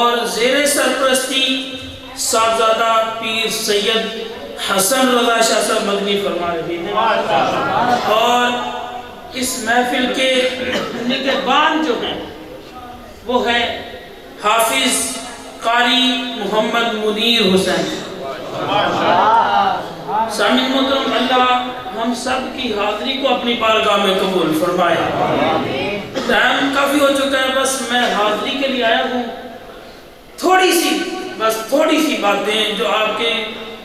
اور زیر سرپرستی صاحبزادہ پیر سید حسن رضا شاہ صاحب مدنی فرما رہے ہیں، اور اس محفل کے نگہبان جو ہیں وہ ہے حافظ قاری محمد منیر حسین۔ سامعین محترم، اللہ ہم سب کی حاضری کو اپنی بارگاہ میں قبول فرمائے۔ ٹائم کافی ہو چکا ہے، بس میں حاضری کے لیے آیا ہوں۔ تھوڑی سی باتیں جو آپ کے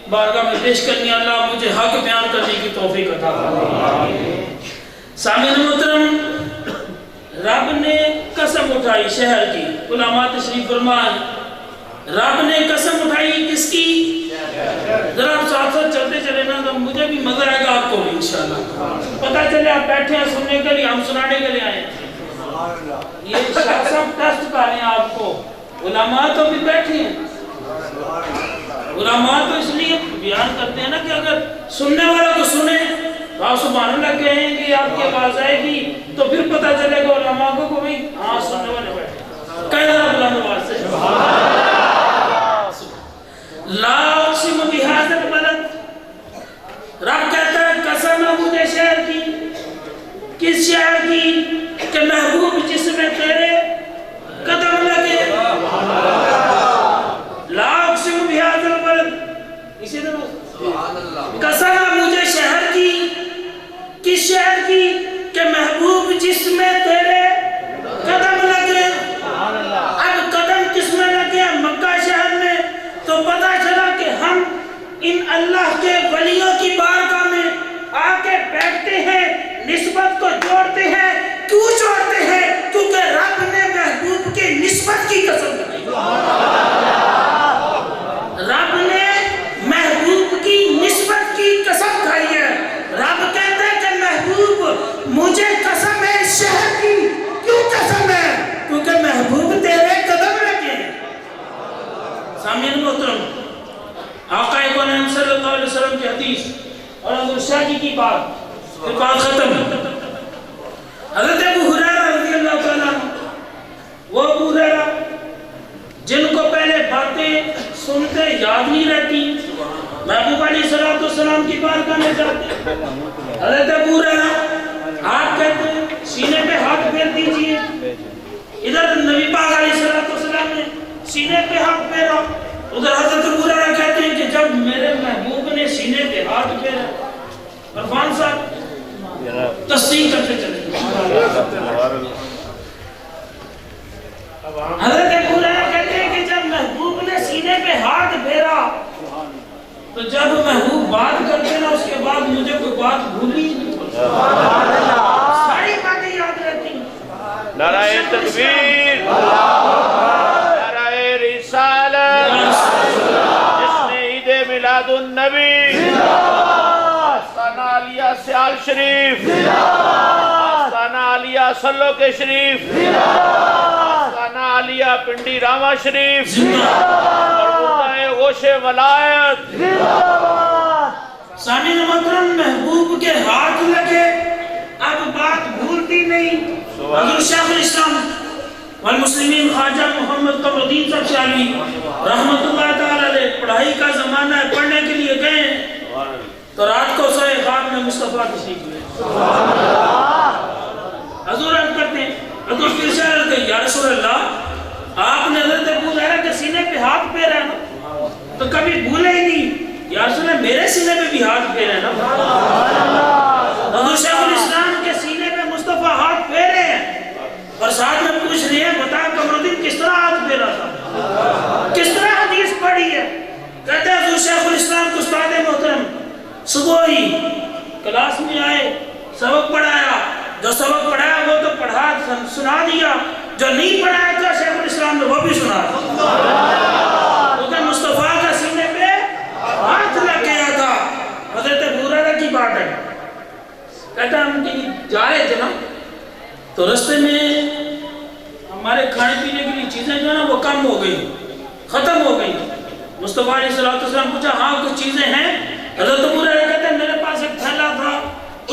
بارگاہ میں پیش کرنی، اللہ مجھے حق بیان کرنے کی توفیق عطا فرمائے۔ سامعین محترم، رب نے قسم اٹھائی شہر کی، علماء تشریف فرمائیں، رب نے قسم اٹھائی کس کی؟ ذرا آپ ساتھ ساتھ چلتے چلے نا تو مجھے بھی مزہ آئے گا، آپ کو بھی انشاءاللہ پتہ چلے آپ بیٹھے ہیں سننے کے لیے، ہم سنانے کے لیے آئے ہیں۔ یہ شاہ صاحب ٹیسٹ کر رہے ہیں آپ کو، علماء تو بھی بیٹھے ہیں، علماء تو اس لیے بیان کرتے ہیں نا کہ اگر سننے والا کو سنے تو آپ سبحان اللہ کہیں گے، آپ کی آواز آئے گی تو پھر پتہ چلے گا علماء کو بھی ہاں سننے والے بیٹھے۔ کہہ رہا بلند آواز سے لا اقسم بہذا البلد، رب کہتا ہے قسم ہے مجھے شہر کی، کس شہر کی؟ کہ محبوب جس میں تیرے قدم لگے۔ لا اقسم بہذا البلد، اسی طرح قسم ہے مجھے شہر کی، کس شہر کی؟ کہ محبوب جس میں تیرے قدم لگے۔ اب قدم کس میں لگے؟ مکہ شہر میں، تو پتہ چلا کہ ہم ان اللہ کے ولیوں کی بارگاہ میں آ کے بیٹھتے ہیں، نسبت کو جوڑتے ہیں۔ کیوں جوڑتے ہیں؟ کیونکہ رب نے محبوب کی نسبت کی قسم کھائی۔ رب نے محبوب کی نسبت کی قسم کھائی ہے۔ رب کہتا ہے کہ محبوب مجھے قسم ہے شہر کی۔ کیوں قسم ہے؟ کیونکہ محبوب تیرے قدم لگے۔ سامعین محترم، آقا کونین صلی اللہ علیہ وسلم کی حدیث اور حضرت شاہ جی کی بات ختم۔ حضرت ابو ہریرہ رضی اللہ تعالیٰ عنہ، وہ ابو ہریرہ جن کو پہلے باتیں سنتے یاد نہیں رہتی، محبوب علیہ السلام کی بارگاہ میں جاتے، حضرت ابو ہریرہ آپ کہتے ہیں سینے پہ ہاتھ پھیر دیجئے، ادھر نبی پاک علیہ السلام نے سینے پہ ہاتھ پھیرا، ادھر حضرت ابو ہریرہ کہتے ہیں کہ جب میرے محبوب نے سینے پہ ہاتھ پھیرا، عرفان صاحب تصدیق کرتے چلے، حضرت ابو ہریرہ کہتے ہیں کہ جب محبوب نے سینے پہ ہاتھ پھیرا تو جب محبوب بات کرتے نا اس کے بعد مجھے کوئی بات بھولی نہیں، ساری باتیں یاد رہتی۔ نعرہ تکبیر، نعرہ رسالت، جس نے عید میلاد النبی، آستانہ عالیہ سیال شریف، آستانہ عالیہ سلو کے شریف، آستانہ عالیہ پنڈی راما شریف، اور مردہ غوش ولایت۔ سامعین محترم، محبوب کے ہاتھ لگے، اب بات بھولتی نہیں۔ حضرت شیخ الاسلام والمسلمین خواجہ محمد قمر الدین صاحب شاعری رحمت اللہ تعالیٰ علیہ، پڑھائی کا زمانہ ہے، پڑھنے کے لیے گئے تو رات کو سوئے، خواب میں مصطفیٰ تشریف لائے۔ حضور عرض کرتے ہیں، حضور پھر سے عرض کرتے، یا رسول اللہ آپ نے حضرت ابو ہریرہ کے سینے پہ ہاتھ پھیرا ہے نا، تو کبھی بھولے ہی نہیں، یا رسول اللہ میرے سینے پہ بھی ہاتھ پھیرا ہے نا۔ حضور شیخ الاسلام کے سینے پہ مصطفیٰ ہاتھ پھیرے ہیں اور ساتھ میں پوچھ رہے ہیں بتا قمر الدین کس طرح ہاتھ پھیرا تھا، کس طرح حدیث پڑھی ہے؟ کہتے ہیں حضور شیخ الاسلام کو استاد محترم صبح ہی کلاس میں آئے، سبق پڑھایا، جو سبق پڑھایا وہ تو پڑھا سنا دیا، جو نہیں پڑھایا تھا شیخ الاسلام نے وہ بھی سنا دیا، کیونکہ مصطفیٰ کا سینے پہ ہاتھ لگ گیا تھا۔ حضرت ابو ہریرہ کی بات ہے، کہتا ہے ہم کہیں جا رہے تھے نا تو رستے میں ہمارے کھانے پینے کے لیے چیزیں جو ہے نا وہ کم ہو گئی، ختم ہو گئی۔ مصطفیٰ علیہ السلام پوچھا ہاں کچھ چیزیں ہیں؟ حضرت ابو ہریرہ کہتے ہیں میرے پاس ایک تھیلا تھا،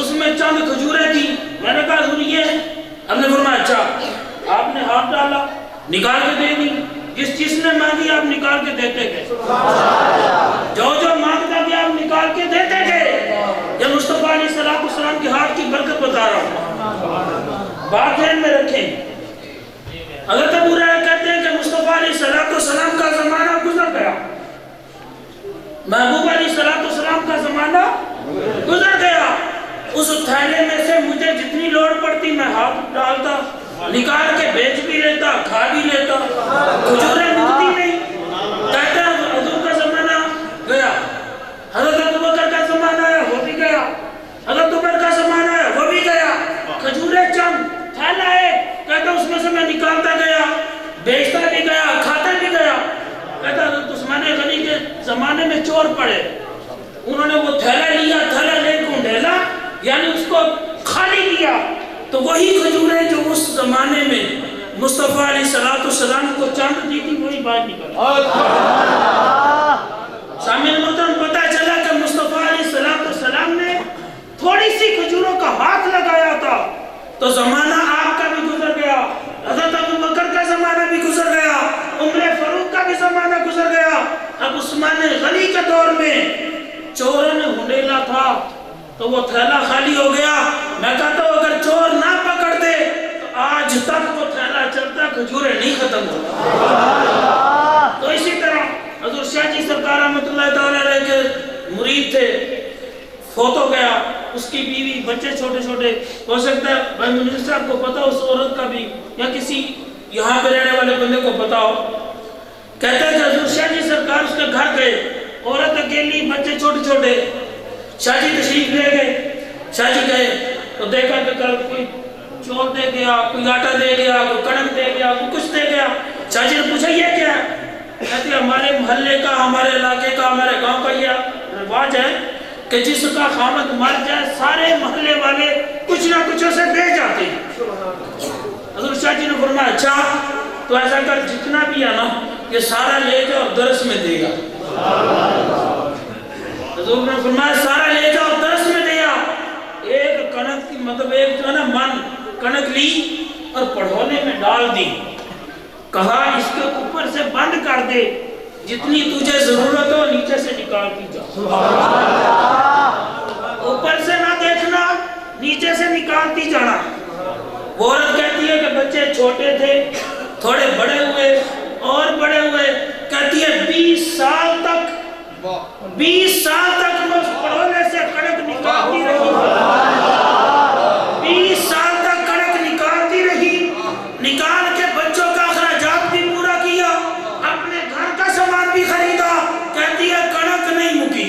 اس میں چند کھجوریں تھی، میں نے کہا حضور یہ ہم نے فرمایا اچھا، آپ نے ہاتھ ڈالا، نکال کے دے دی، جس جس نے مانگی آپ نکال کے دیتے گئے، جو جو مانگتا گیا آپ نکال کے دیتے گئے. یہ مصطفیٰ علیہ السلام کے ہاتھ کی برکت بتا رہا ہوں، بات ذہن میں رکھیں. حضرت ابو ہریرہ کہتے ہیں کہ مصطفیٰ علیہ السلام کا زمانہ گزر گیا، محبوب علیہ السلام کا زمانہ گزر گیا. اس تھیلے میں سے مجھے جتنی لوڑ پڑتی میں ہاتھ ڈالتا، نکال کے بیچ بھی لیتا، کھا بھی لیتا، کھجوریں ملتی نہیں. کہتا ہے حضور کا زمانہ گیا، حضرت ابوبکر کا زمانہ ہے وہ بھی گیا، حضرت عمر کا زمانہ ہے وہ بھی گیا. کھجوریں چند، تھیلا ہے، کہتا اس میں سے میں نکالتا گیا، بیچتا بھی گیا، کھاتا بھی گیا. کہتا حضرت عثمان غنی کے زمانے میں چور پڑے، انہوں نے وہ تھیلا لیا، تھیلا لے کے ڈھیلا، یعنی اس کو خالی کیا، تو وہی کھجوریں جو اس زمانے میں مصطفیٰ علیہ السلام کو چاند دی تھی وہی باہر نکل. سامعین محترم، پتہ چلا کہ مصطفیٰ علیہ السلام نے تھوڑی سی کھجوروں کا ہاتھ لگایا تھا تو زمانہ آپ کا بھی گزر گیا، حضرت ابوبکر کا زمانہ بھی گزر گیا، عمر فاروق کا بھی زمانہ گزر گیا. اب عثمان غنی کے دور میں چوروں نے ہنڈیلا تھا تو وہ تھیلا خالی ہو گیا. میں کہتا ہوں اگر چور نہ پکڑ دے تو آج تک وہ تھیلا چلتا، کھجوریں نہیں ختم ہوتا. تو اسی طرح حضور شاہ جی سرکار رحمۃ اللہ تعالیٰ علیہ کے مرید تھے، فوت ہو گیا، اس کی بیوی بچے چھوٹے چھوٹے. ہو سکتا ہے بھائی منیر صاحب کو پتا اس عورت کا بھی یا کسی یہاں پہ رہنے والے بندے کو پتا ہو. کہتے ہیں کہ حضور شاہ جی سرکار اس کے گھر گئے، عورت اکیلی، بچے چھوٹے چھوٹے. شاہ جی تشریف لے گئے، شاہ جی گئے تو دیکھا کہ کوئی چور دے گیا، کوئی آٹا دے گیا، کوئی کڑک دے گیا، کوئی کچھ دے گیا. شاہ جی نے پوچھا یہ کیا ہے؟ کہتے ہیں ہمارے محلے کا، ہمارے علاقے کا، ہمارے گاؤں کا یہ رواج ہے کہ جس کا خامد مر جائے سارے محلے والے کچھ نہ کچھ اسے دے جاتے ہیں. حضور شاہ جی نے فرمایا اچھا تو ایسا کر جتنا بھی ہے نا یہ سارا لے جاؤ اور درس میں دے گا. حضور نے فرمایا سارا لے جاؤ درس میں دیا. ایک کنک کی مطلب ایک جو ہے نا من کنک لی اور پڑھونے میں ڈال دی، کہا اس کے اوپر سے بند کر دے، جتنی تجھے ضرورت ہو نیچے سے نکالتی جا. اوپر سے نہ دیکھنا، نیچے سے نکالتی جانا. وہ عورت کہتی ہے کہ بچے چھوٹے تھے، تھوڑے بڑے ہوئے اور بڑے ہوئے. کہتی ہے 20 سال تک میں اس پڑھونے سے کڑک نکالتی رہی، 20 سال تک کڑک نکالتی رہی، نکال کے بچوں کا اخراجات بھی پورا کیا، اپنے گھر کا سامان بھی خریدا. کہتی ہے کڑک نہیں مکی.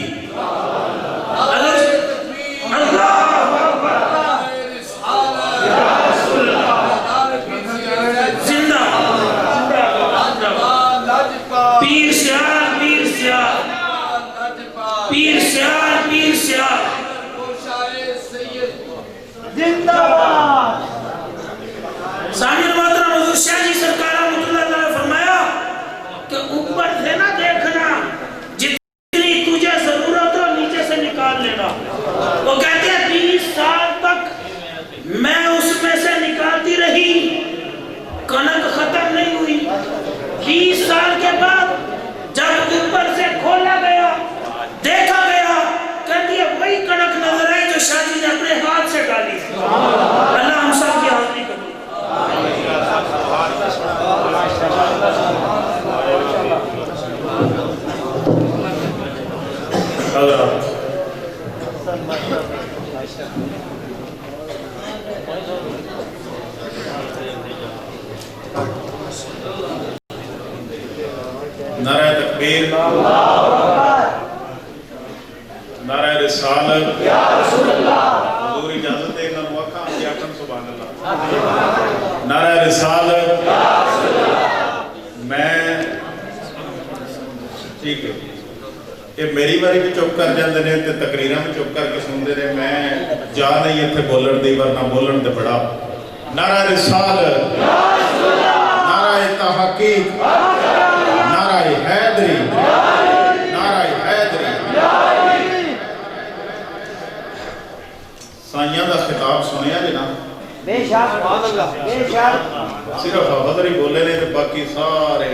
پیر سیال زندہ باد. سامعین محترم، حضور شاہ جی سرکار رحمۃ اللہ تعالیٰ فرمایا کہ اوپر سے نہ دیکھنا، جتنی تجھے ضرورت ہو نیچے سے نکال لینا. وہ کہتے ہیں 20 سال تک میں اس میں سے نکالتی رہی، کنک ختم نہیں ہوئی. 20 سال کے بعد جب اوپر سے کھولا گیا، دیکھا گیا، کہتی ہے وہی کنک نظر آئی جو شاہ جی نے اپنے ہاتھ سے ڈالی. اللہ ہم سب کی حاضری کرے. نعرہ تکبیر، نعرہ رسالت، حضور اجازت دے گا موقع ہم یاکم سبحان اللہ. نعرہ رسالت. میں ٹھیک ہے کہ میری باری بھی چپ کر جاندے نے تے تقریراں بھی چپ کر کے سنتے رہے. میں جا نہیں اتنے بولن دی ورنہ بولن تے بڑا. نعرہ رسالت، نعرہ تحقیق، نعرہ حیدری، نعرہ حیدری. سائیاں دا خطاب سنیا جی نا؟ بے شک، بے شک. صرف حضر ہی بولے نے تے باقی سارے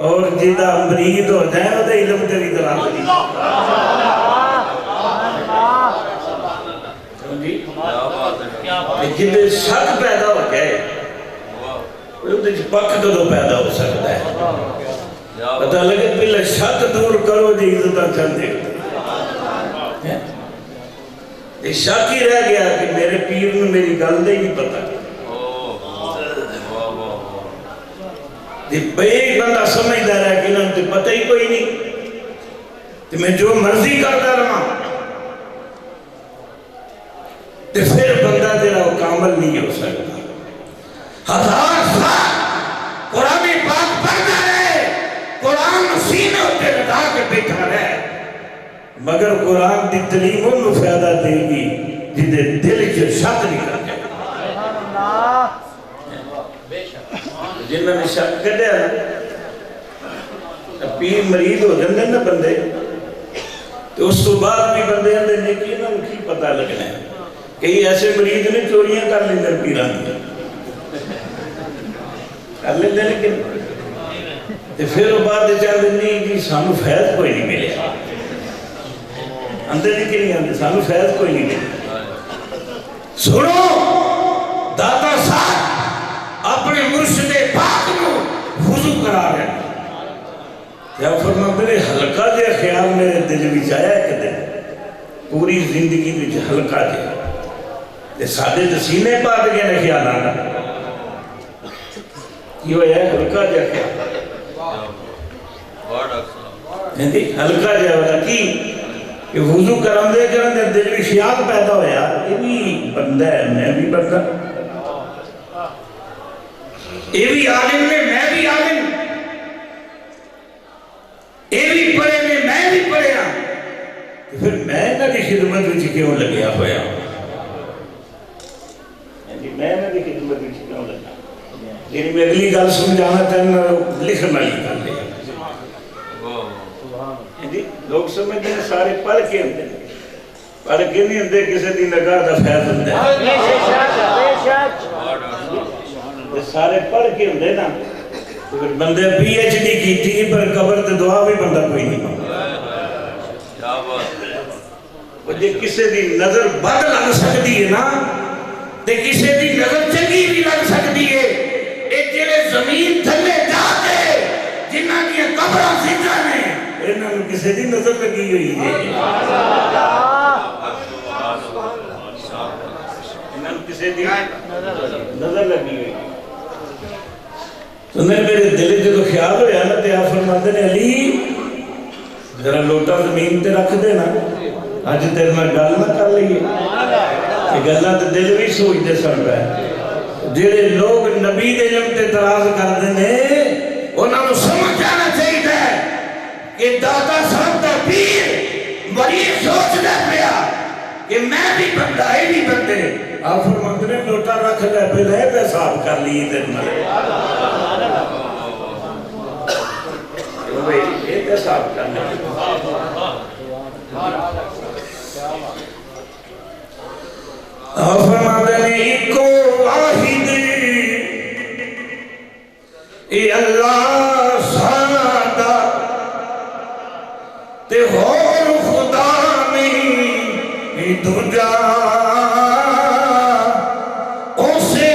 اور جدا مرید ہو جائے وہ علم تے بھی دلالت نہیں جدے شک پیدا ہو جائے پک کدو پیدا ہو سکتا ہے پتہ لگے پہلے شک دور کرو جی عزت چل دے یہ شک ہی رہ گیا کہ میرے پیر میں میری گل دے ہی پتہ ایک بندہ سمجھدار ہے کہ انہوں نے پتہ ہی کوئی نہیں تو میں جو مرضی کرتا رہا تو پھر بندہ تیرا وہ کامل نہیں ہو سکتا ہزار سال قرآن پاک پڑھتا رہے قرآن سینے ہوتے لگا کے بیٹھا رہے مگر قرآن دی تعلیم انہوں فائدہ دے گی جنہیں دل کے شک نہیں کر جائے جنہوں نے شک کر دیا پیر مرید ہو جاندے نا بندے تو اس تو بعد بھی بندے اندر نیکی انہوں کی پتہ لگنا ہے کئی ایسے مرید نے چوریاں کر لیں در پیران دی کر لیں دے لیکن پھر وہ بات چاہتے نہیں کہ سانو فیض کوئی نہیں ملے اندر نہیں نہیں آندے سانو فیض کوئی نہیں ملے سنو داتا صاحب اپنے مرشد پاک نو وضو کرا رہے ہیں یا فرماتے ہیں ہلکا جے خیال میرے دل بھی جایا کہ دل پوری زندگی بھی ہلکا جے یہ سادے تسینے پاک گئے نے خیال آنا یہ ہے ہلکا جے خیال ہلکا جے والا کی کہ وضو کرم دے دل بھی خیال پیدا ہو یار یہ بھی بندہ ہے میں بھی بندہ یہ بھی عالم نے میں بھی عالم یہ بھی پڑھے نے میں بھی پڑھے ہاں پھر میں نہ کی خدمت وچ کیوں لگیا ہویا میں نہ کی خدمت وچ کیوں لگا یعنی میں اگلی گل سمجھانا چاہنا لکھنا ہی کر لیا لوگ سمجھتے ہیں سارے پڑھ کے ہوتے ہیں پڑھ کے نہیں ہوتے کسی دی نگاہ دا فیض ہوتا ہے سارے پڑھ کے ہوندے نا بندے پی ایچ ڈی کی تھی پر قبر تے دعا بھی بندہ کوئی نہیں وہ جے کسے دی نظر بد لگ سکتی ہے نا تے کسے دی نظر چنگی بھی لگ سکتی ہے ایک جلے زمین تھلے جاتے جنہ کی قبرہ زندہ نے انہوں نے کسے دی نظر لگی ہوئی ہے انہوں نے کسے دی نظر لگی ہوئی ہے تو میرے دل جو خیال ہویا نا تے آپ فرماتے ہیں علی ذرا لوٹا زمین تے رکھ دینا آج تیرے میں گل نہ کر لئیے کہ گلہ تے دل بھی سوچ دے سکتا ہے جیڑے لوگ نبی دے علم تے تراز کر دینے انہوں نے سمجھ جانا چاہیے کہ داتا صاحب دا پیر مریض سوچ دے پیا کہ میں بھی بندہ ہے بھی بندے آپ فرماتے ہیں لوٹا رکھ لے پہ لے پہ صاحب کر لیے دن میں یہ پہ صاحب کرنے آپ فرماتے ہیں ایکو واحد اے اللہ سادہ تے اور خدا نہیں دجا اسے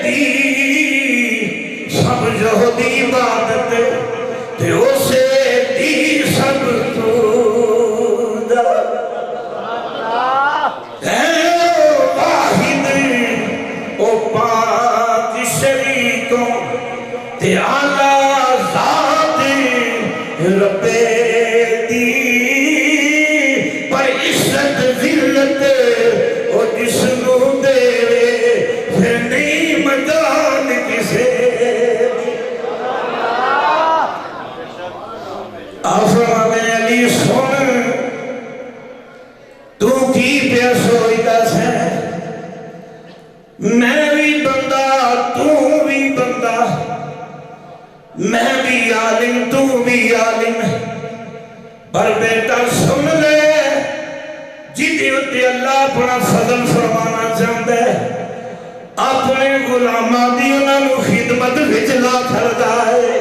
دی سب جو دی عبادت تے اسے دی سب دجا اے واحد او پاک شریکوں تے اعلیٰ ذات رب دی پر عزت ذلت او جس نو دے پھر نہیں مدان کسے آفرما میں علی سن تو کی پیسو اداس ہے میں بھی بندہ تو بھی بندہ میں بھی عالم تو بھی عالم پر بیٹا سن لے جیدے ہوتے اللہ اپنا فضل فرمانا چاہتا ہے اپنے غلامہ دی انہوں نے خدمت وچ لا کھڑتا ہے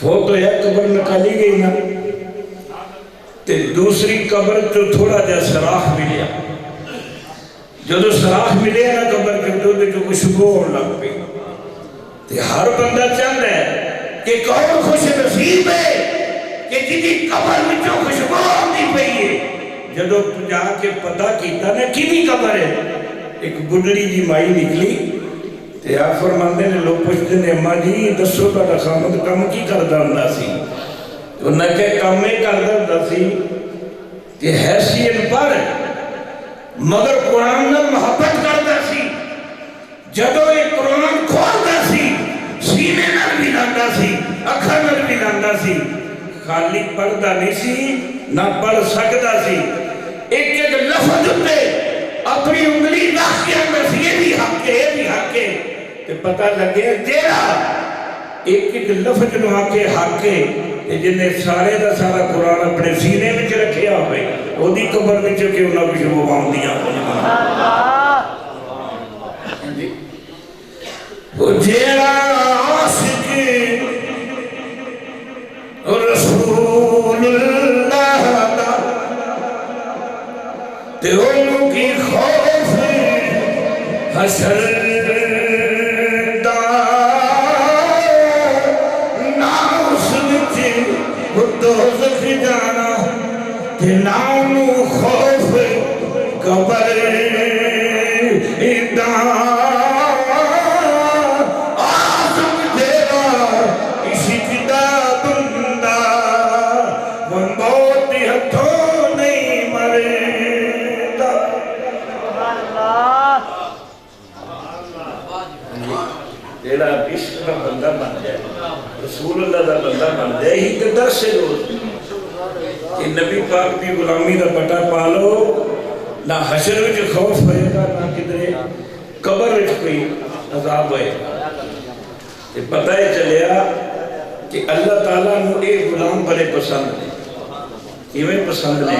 فوٹو ایک قبر نکالی گئی نا تے دوسری قبر تو تھوڑا جا سراخ ملیا. جدو سراخ ملے نا قبر کے تو جو خوشبو ہونے لگ پئی. تے ہر بندہ چاہتا ہے کہ کون خوش نصیب ہے کہ جدی قبر میں جو خوشبو آتی پئی ہے. جدو جا کے پتہ کیتا نا کی قبر ہے, ایک بڑھڑی جی مائی نکلی تے آپ فرماندے نے لوگ پوچھتے نے اماں جی دسو تہاڈا خامد کم کی کردا ہوندا سی؟ انہاں کہ کم ہی کردا ہوندا سی کہ حیثیت پر مگر قرآن نال محبت کردا سی. جدو یہ قرآن کھولدا سی سینے نال بھی لاندا سی, اکھاں نال بھی لاندا سی, خالی پڑھدا نہیں سی نہ پڑھ سکدا سی. ایک ایک لفظ تے اپنی انگلی رکھ کے اندر سی یہ بھی حق ہے یہ بھی حق ہے تے پتہ لگے جیڑا ایک ایک لفظ نو آ کے حق ہے تے جن سارے دا سارا قرآن اپنے سینے وچ رکھیا ہوئے او دی قبر وچ کہ انہاں کچھ وہ باندیاں او جیڑا عاشق رسول اللہ دا تے ان کی خوف حشر دا نا اس وچ دوزخ جانا تے نا انہوں خوف قبر دا. آزم تیرا عشق دا بندہ وہ موت ہتھوں نہیں مرے. جیڑا عشق کا بندہ بن جائے رسول اللہ دا بندہ بن جائے ہی تے در سے روز کہ نبی پاک دی غلامی دا پٹا پالو نہ حشر وچ خوف ہوئے گا نہ کدھرے قبر وچ کوئی عذاب ہوئے گا. تے پتہ ہی چلیا کہ اللہ تعالیٰ نو اے غلام بڑے پسند نے. کیویں پسند نے